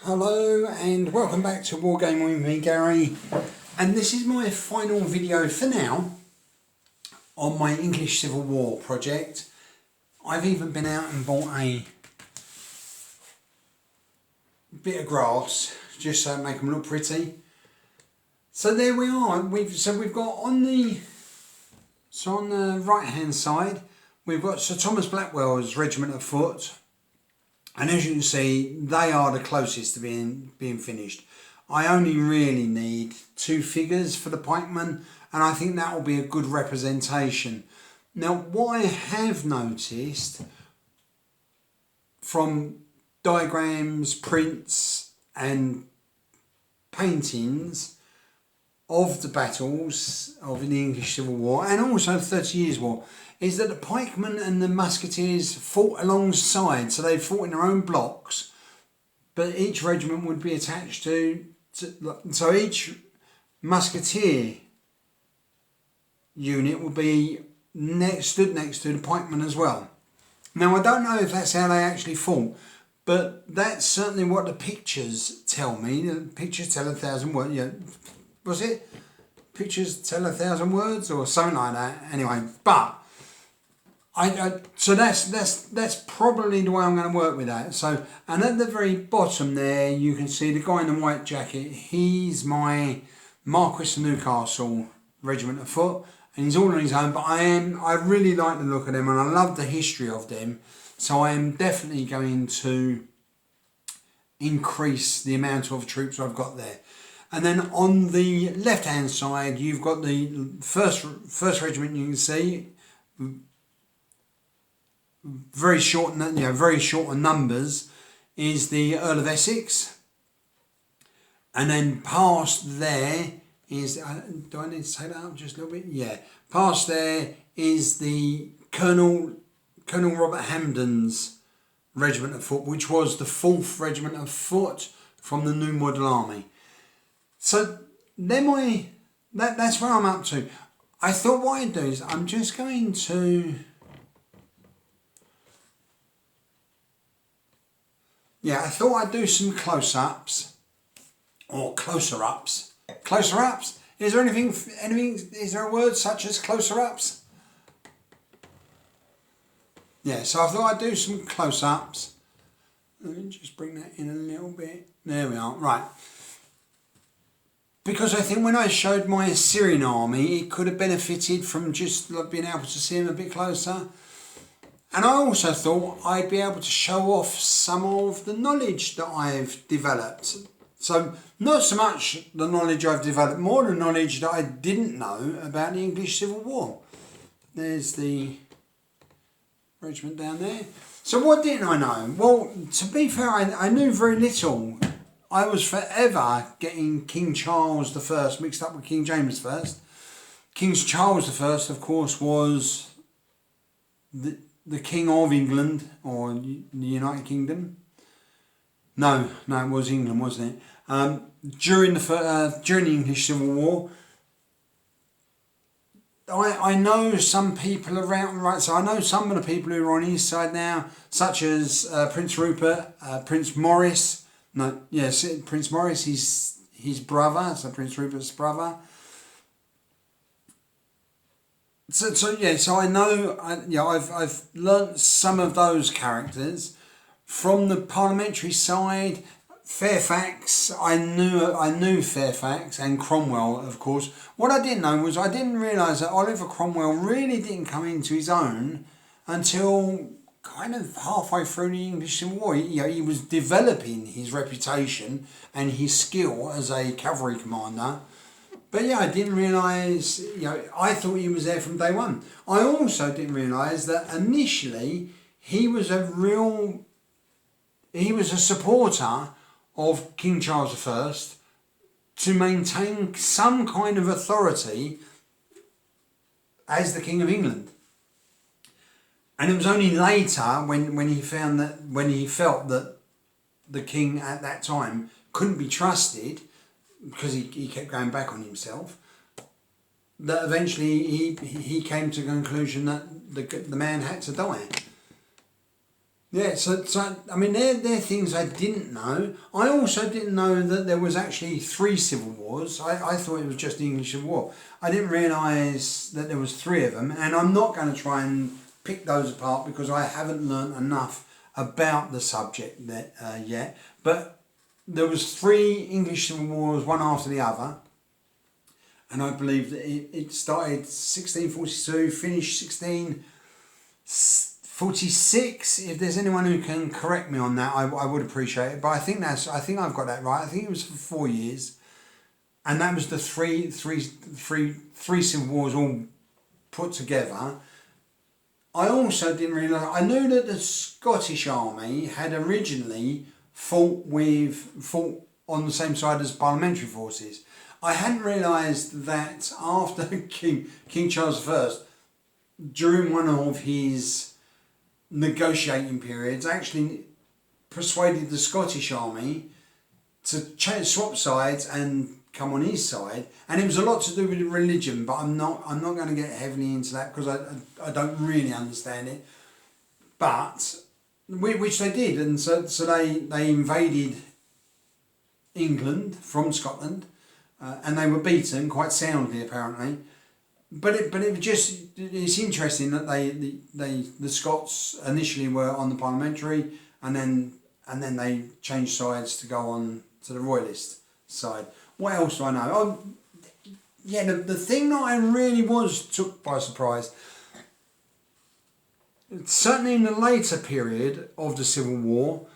Hello and welcome back to Wargaming with me, Gary, and this is my final video for now on my English Civil War project. I've even been out and bought a bit of grass just so it make them look pretty. So there we are. We've got on the right hand side we've got Sir Thomas Blackwell's regiment of foot. And as you can see, they are the closest to being finished. I only really need two figures for the pikemen, and I think that will be a good representation. Now, what I have noticed from diagrams, prints, and paintings of the battles of the English Civil War and also the 30 Years' War is that the pikemen and the musketeers fought alongside, so they fought in their own blocks, but each regiment would be attached to so each musketeer unit would be stood next to the pikemen as well. Now, I don't know if that's how they actually fought, but that's certainly what the pictures tell me. The pictures tell 1,000 words. Yeah, was it? Pictures tell 1,000 words or something like that. Anyway, but so that's probably the way I'm going to work with that. So, and at the very bottom there, you can see the guy in the white jacket. He's my Marquis of Newcastle regiment of foot, and he's all on his own. But I really like the look of them, and I love the history of them. So I am definitely going to increase the amount of troops I've got there. And then on the left hand side, you've got the first regiment. You can see very short on numbers is the Earl of Essex, and then past there is do I need to take that up just a little bit? Yeah, past there is the Colonel Robert Hampden's regiment of foot, which was the 4th regiment of foot from the New Model Army. So that's where I'm up to. I thought what I'd do is I'm just going to I thought I'd do some close-ups or closer-ups. Closer-ups? Is there anything? Is there a word such as closer-ups? Yeah. So I thought I'd do some close-ups. Let me just bring that in a little bit. There we are. Right. Because I think when I showed my Assyrian army, it could have benefited from just being able to see them a bit closer. And I also thought I'd be able to show off some of the knowledge that I've developed. So not so much the knowledge I've developed, more the knowledge that I didn't know about the English Civil War. There's the regiment down there. So what didn't I know? Well, to be fair, I knew very little. I was forever getting King Charles I mixed up with King James I. King Charles I, of course, was the King of England, or the United Kingdom. No, it was England, wasn't it? During the English Civil War, I know some people around, right? So I know some of the people who are on his side now, such as Prince Rupert, Prince Maurice. No, yes, Prince Maurice, his brother, so Prince Rupert's brother. So I know, I've learnt some of those characters from the parliamentary side. Fairfax, I knew Fairfax and Cromwell, of course. What I didn't know was I didn't realise that Oliver Cromwell really didn't come into his own until kind of halfway through the English Civil War. He was developing his reputation and his skill as a cavalry commander. But yeah, I didn't realise, I thought he was there from day one. I also didn't realise that initially he was a supporter of King Charles I to maintain some kind of authority as the King of England. And it was only later when he felt that the king at that time couldn't be trusted, because he kept going back on himself, that eventually he came to the conclusion that the man had to die. Yeah, so I mean, they're things I didn't know. I also didn't know that there was actually 3 civil wars. I thought it was just the English Civil War. I didn't realise that there was 3 of them, and I'm not going to try and pick those apart because I haven't learnt enough about the subject yet. But there was 3 English Civil Wars, one after the other, and I believe that it started 1642, finished 1646. If there's anyone who can correct me on that, I would appreciate it. But I think I've got that right. I think it was for 4 years, and that was the three civil wars all put together. I also didn't realise. I knew that the Scottish army had originally fought on the same side as parliamentary forces. I hadn't realised that after King Charles I, during one of his negotiating periods, actually persuaded the Scottish army to swap sides and come on his side, and it was a lot to do with religion. But I'm not going to get heavily into that because I don't really understand it. But which they did, and so they invaded England from Scotland, and they were beaten quite soundly apparently. But it was just, it's interesting that the Scots initially were on the parliamentary, and then they changed sides to go on to the royalist side. What else do I know? Oh, yeah, the thing that I really was took by surprise, certainly in the later period of the Civil War,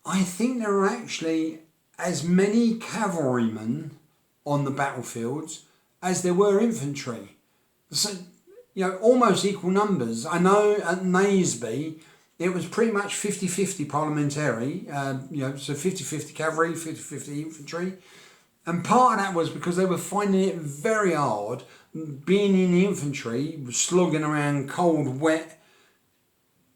I think there were actually as many cavalrymen on the battlefields as there were infantry. So, almost equal numbers. I know at Naseby, it was pretty much 50-50 parliamentary, so 50-50 cavalry, 50-50 infantry. And part of that was because they were finding it very hard being in the infantry, slogging around cold, wet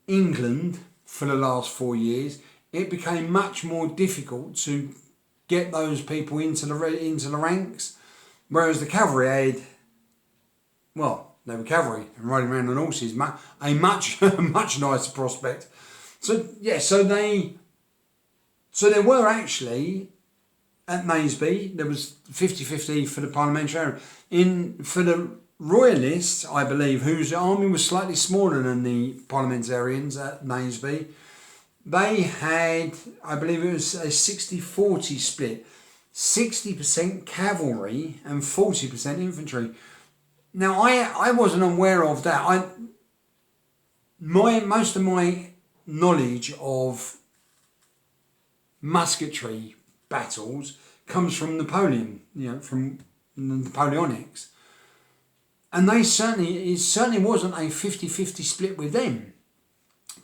England for the last 4 years. It became much more difficult to get those people into the ranks, whereas the cavalry had, they were cavalry and riding around on horses, a much nicer prospect. So there were actually at Naseby, there was 50-50 for the parliamentary. For the royalists, I believe, whose army was slightly smaller than the parliamentarians at Naseby, they had, I believe it was a 60-40 split, 60% cavalry and 40% infantry. Now, I wasn't aware of that. Most of my knowledge of musketry battles comes from Napoleon, from the Napoleonics. And it certainly wasn't a 50-50 split with them.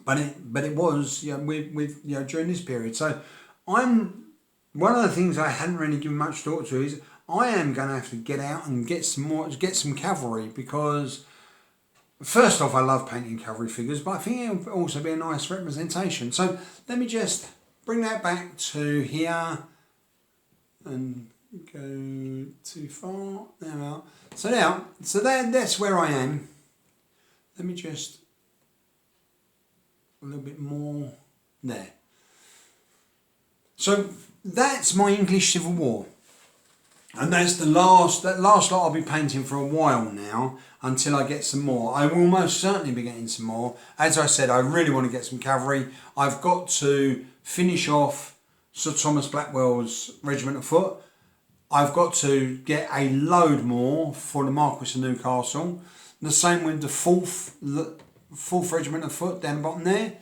But it was, with during this period. So one of the things I hadn't really given much thought to is I am going to have to get out and get some cavalry, because first off, I love painting cavalry figures, but I think it'll also be a nice representation. So let me just bring that back to here and go too far. There we are. So that's where I am. Let me just a little bit more there. So that's my English Civil War. And that's that last lot I'll be painting for a while now, until I get some more. I will most certainly be getting some more. As I said, I really want to get some cavalry. I've got to finish off Sir Thomas Blackwell's Regiment of Foot. I've got to get a load more for the Marquis of Newcastle. The same with the 4th Regiment of Foot down the bottom there.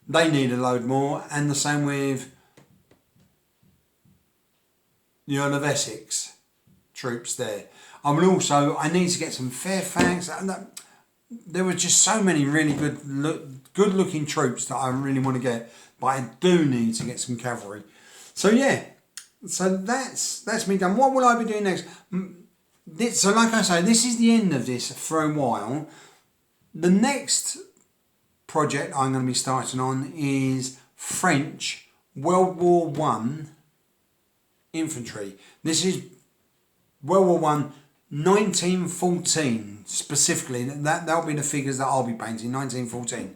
They need a load more. And the same with the Earl of Essex troops there. I need to get some Fairfax. There were just so many really good looking troops that I really want to get, but I do need to get some cavalry. So yeah, so that's me done. What will I be doing next? So like I say, this is the end of this for a while. The next project I'm going to be starting on is French World War I infantry. This is World War I 1914 specifically. That'll be the figures that I'll be painting, 1914.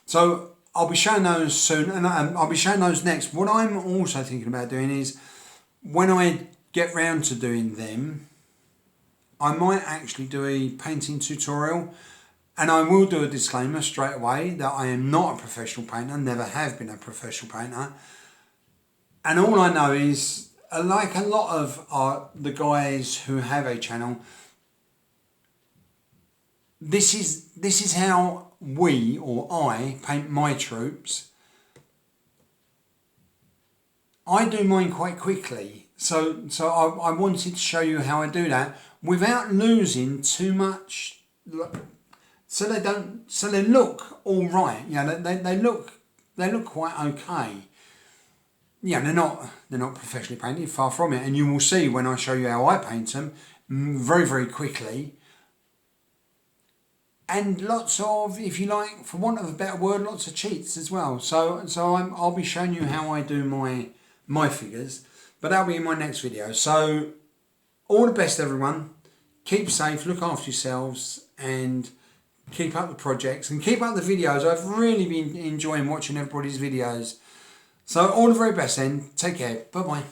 So I'll be showing those soon, and I'll be showing those next. What I'm also thinking about doing is, when I get round to doing them, I might actually do a painting tutorial, and I will do a disclaimer straight away that I am not a professional painter, never have been a professional painter, and all I know is, like a lot of the guys who have a channel, this is how we, or I, paint my troops. I do mine quite quickly, so I wanted to show you how I do that without losing too much, so they look all right. You know, they look quite okay. Yeah, they're not professionally painted, far from it, and you will see when I show you how I paint them very quickly. And lots of, if you like, for want of a better word, lots of cheats as well. So I'll be showing you how I do my figures, but that'll be in my next video. So all the best, everyone. Keep safe, look after yourselves, and keep up the projects and keep up the videos. I've really been enjoying watching everybody's videos. So all the very best then. Take care. Bye bye.